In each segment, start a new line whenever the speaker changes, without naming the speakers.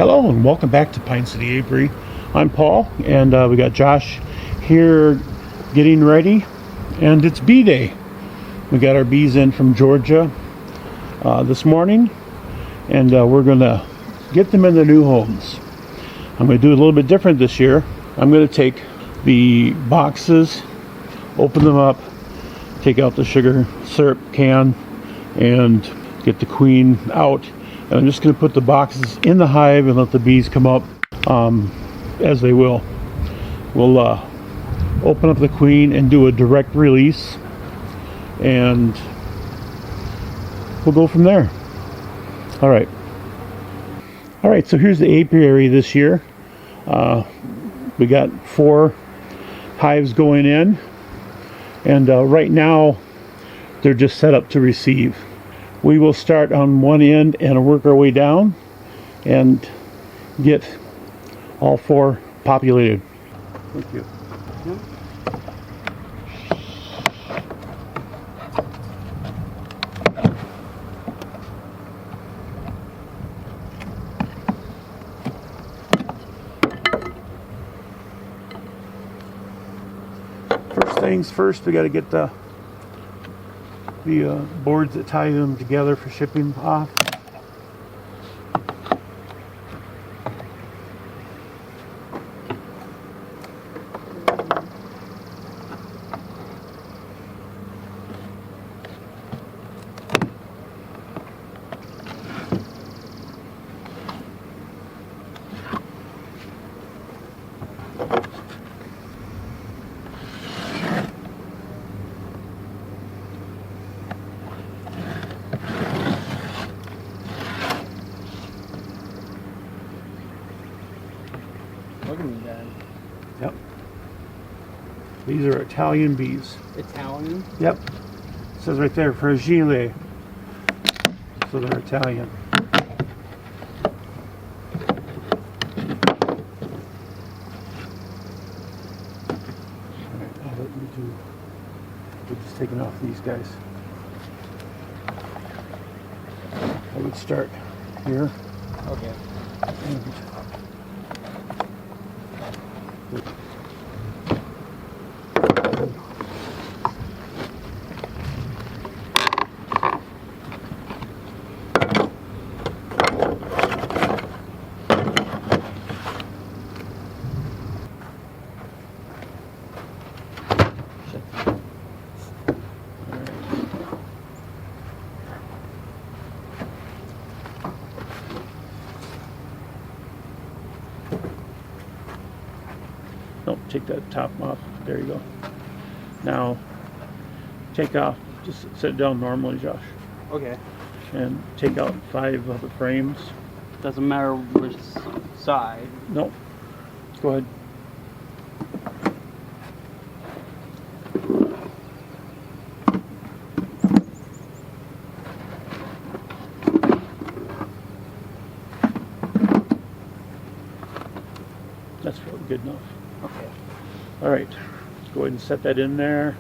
Hello and welcome back to Pine City Apiary. I'm Paul and we got Josh here getting ready, and it's bee day. We got our bees in from Georgia this morning, and we're gonna get them in their new homes. I'm gonna do it a little bit different this year. I'm gonna take the boxes, open them up, take out the sugar syrup can, and get the queen out. And I'm just going to put the boxes in the hive and let the bees come up as they will. We'll open up the queen and do a direct release, and we'll go from there. All right, so here's the apiary this year. We got 4 hives going in, and right now they're just set up to receive. We will start on one end and work our way down and get all 4 populated. Thank you. First things first, we got to get the boards that tie them together for shipping off.
Look at me, Dad.
Yep. These are Italian bees.
Italian?
Yep. It says right there, fragile. So they're Italian. Alright, I'll let you do. We're just taking off these guys. I would start here.
Okay.
And nope, take that top off. There you go. Now, take off, just set it down normally, Josh.
Okay.
And take out 5 of the frames.
Doesn't matter which side.
Nope. Go ahead. That's probably good enough.
Okay.
All right, let's go ahead and set that in there.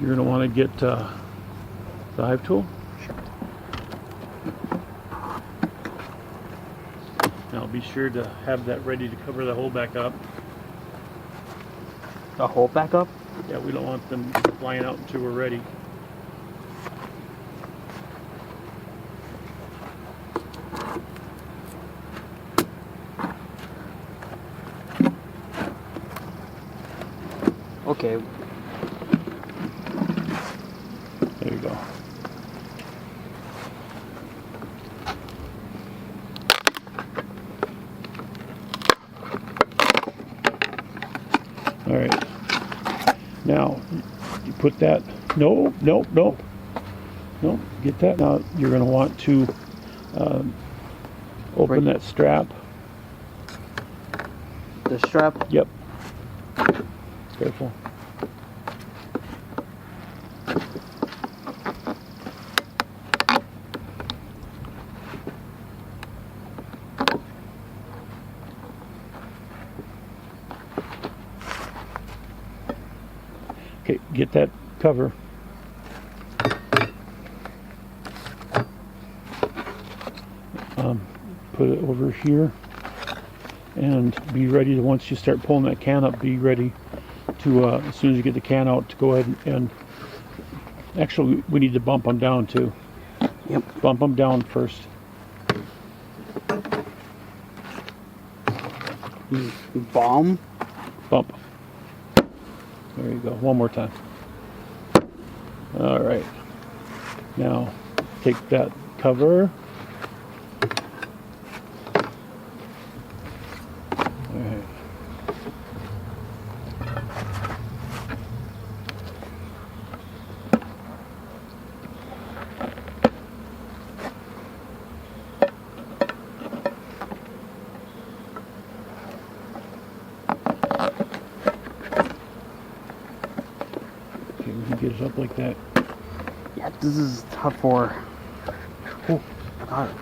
You're gonna want to get the hive tool. Now be sure to have that ready to cover the hole back up.
The hole back up?
Yeah, we don't want them flying out until we're ready.
Okay.
There you go. All right. Now, you put that. No. Get that. Now, you're going to want to open that strap.
The strap?
Yep. Careful. Okay, get that cover. put it over here and be ready to, once you start pulling that can up, be ready to, as soon as you get the can out, to go ahead and actually we need to bump them down too.
Yep.
Bump them down first.
Bomb.
Bump. There you go. One more time. All right. Now take that cover. All right. Okay, we can get it up like that.
Yeah, this is tough for. Oh, got it.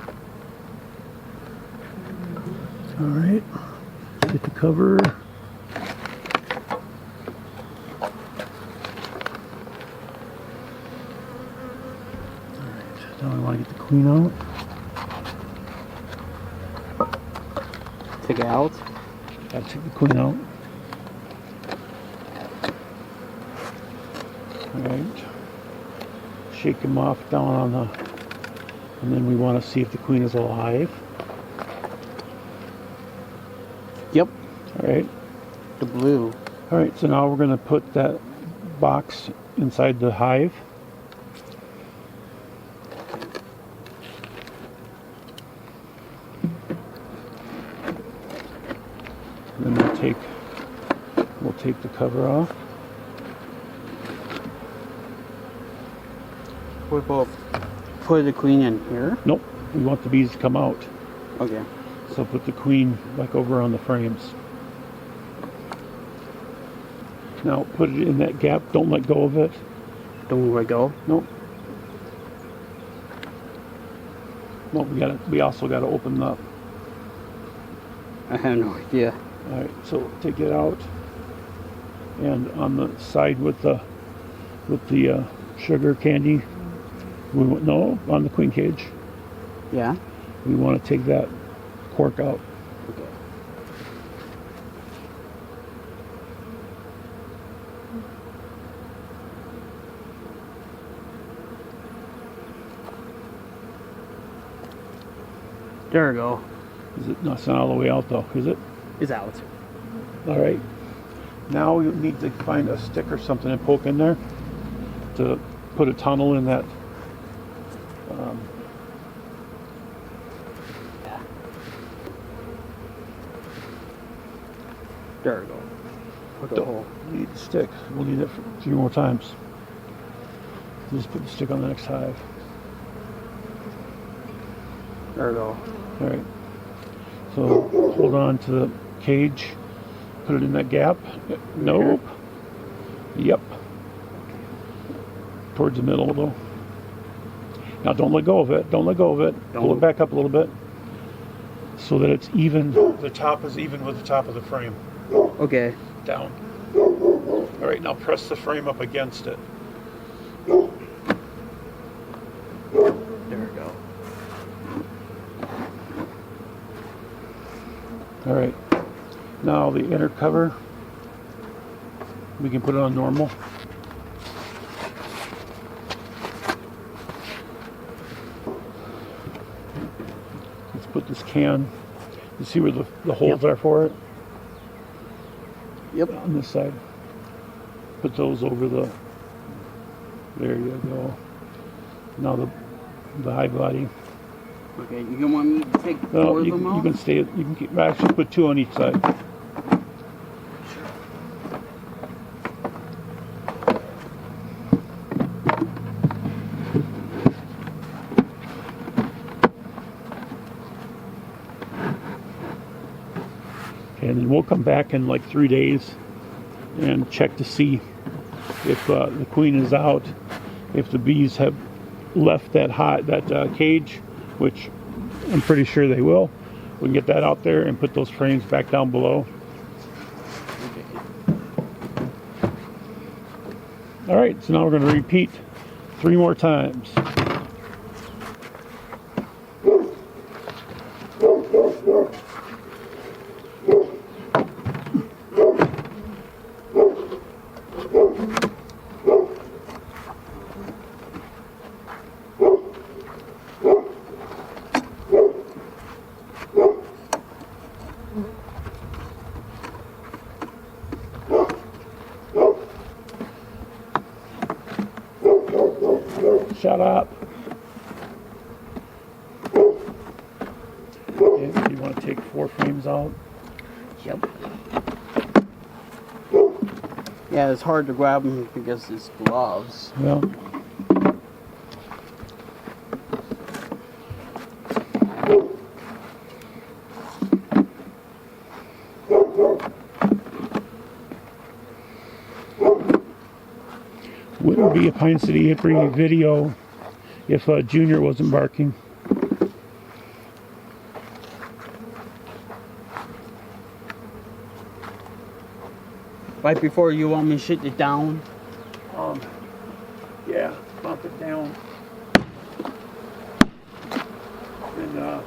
All right. Get the cover. Now we want to get the queen out.
Take it out.
Gotta take the queen out. Alright. Shake him off down on the... And then we want to see if the queen is alive.
Yep.
Alright.
The blue.
Alright, so now we're going to put that box inside the hive. Then we'll take the cover off.
We'll put the queen in here.
Nope, we want the bees to come out.
Okay.
So put the queen back over on the frames. Now put it in that gap. Don't let go of it.
Don't let go.
Nope. Well, we also gotta open up.
I have no idea.
All right, so take it out, and on the side with the sugar candy, on the queen cage,
Yeah.
we want to take that cork out.
Okay. There we go.
Is it? No, it's not all the way out though, is it?
It's out.
All right. Now you need to find a stick or something and poke in there to put a tunnel in that.
Yeah. There we go. Put the hole.
We need the stick. We'll need it a few more times. Just put the stick on the next hive.
There we go.
All right. So hold on to the cage. Put it in that gap. Nope. Yep. Towards the middle though. Now don't let go of it. Don't let go of it. Pull it back up a little bit so that it's even. The top is even with the top of the frame.
Okay.
Down. All right. Now press the frame up against it.
There we go.
All right. Now the inner cover, we can put it on normal. Let's put this can. You see where the holes are for it?
Yep.
On this side. Put those over the. There you go. Now the high body.
Okay, you don't want me to take
No,
four of
you
them
can,
off?
you can stay. You can keep, actually put two on each side. And then we'll come back in like 3 days and check to see if the queen is out, if the bees have left that cage, which I'm pretty sure they will. We can get that out there and put those frames back down below.
Okay.
All right, so now we're going to repeat 3 more times. Shut up. Okay, you want to take 4 frames out?
Yep. Yeah, it's hard to grab them because it's gloves.
Well, wouldn't be a Pine City Apiary video if Junior wasn't barking.
Right before you want me to shut it down?
Yeah, bump it down. And the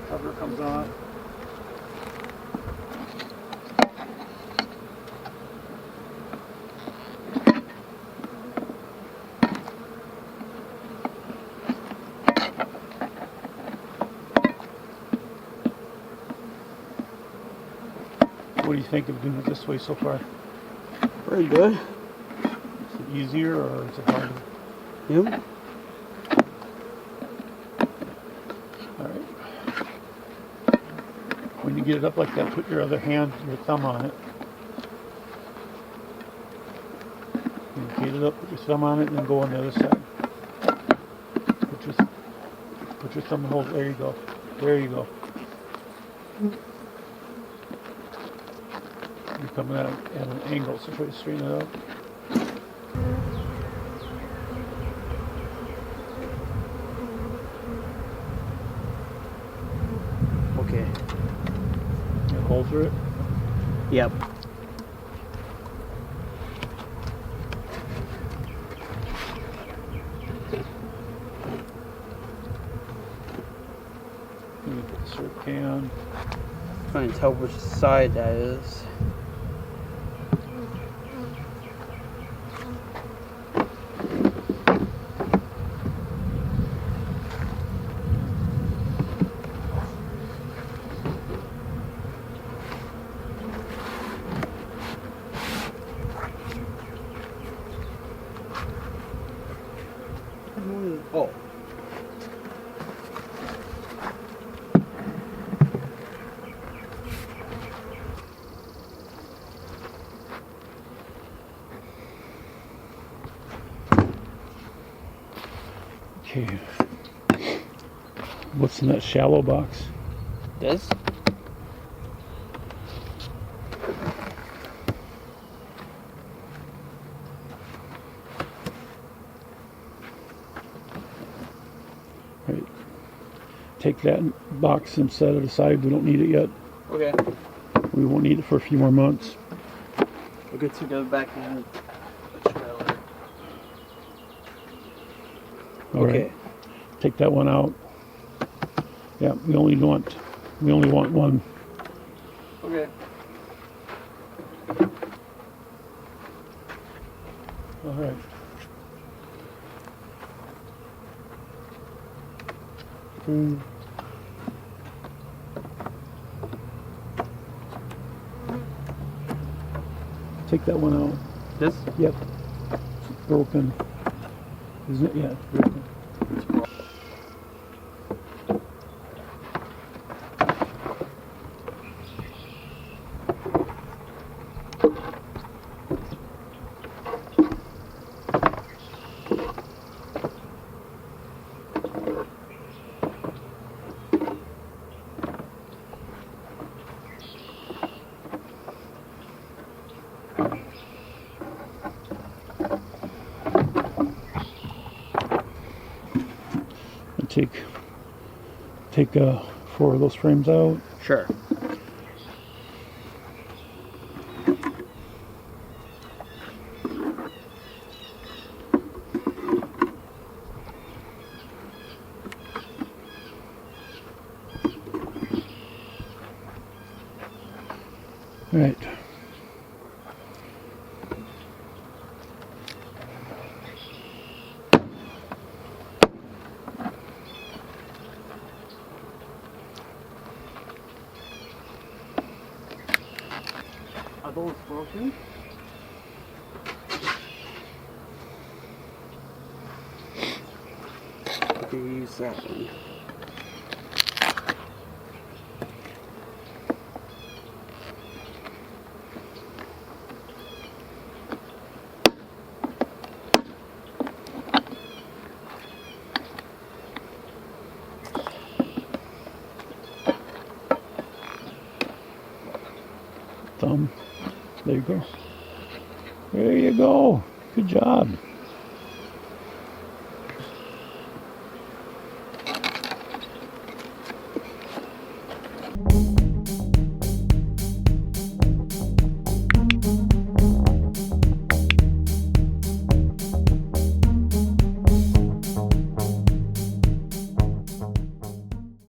cover comes on. What do you think of doing it this way so far?
Very good.
Is it easier or is it harder?
Yep.
Alright. When you get it up like that, put your other hand, your thumb on it. And get it up, put your thumb on it, and then go on the other side. Put your thumb and hold. There you go. There you go. You're coming at an angle, so try to straighten it out.
Okay.
And hold through it.
Yep.
Let me put the syrup can.
Trying to tell which side that is. Oh.
Okay. What's in that shallow box?
This?
Right. Take that box and set it aside. We don't need it yet.
Okay.
We won't need it for a few more months.
We'll get to go back in the trailer.
All right. Take that one out. Yeah, we only want one.
Okay.
All right. Take that one out.
This?
Yep. It's broken. Isn't it? Yeah, it's broken. Take 4 of those frames out.
Sure.
Right.
Are those broken? Okay, use that one.
Thumb. There you go. There you go. Good job.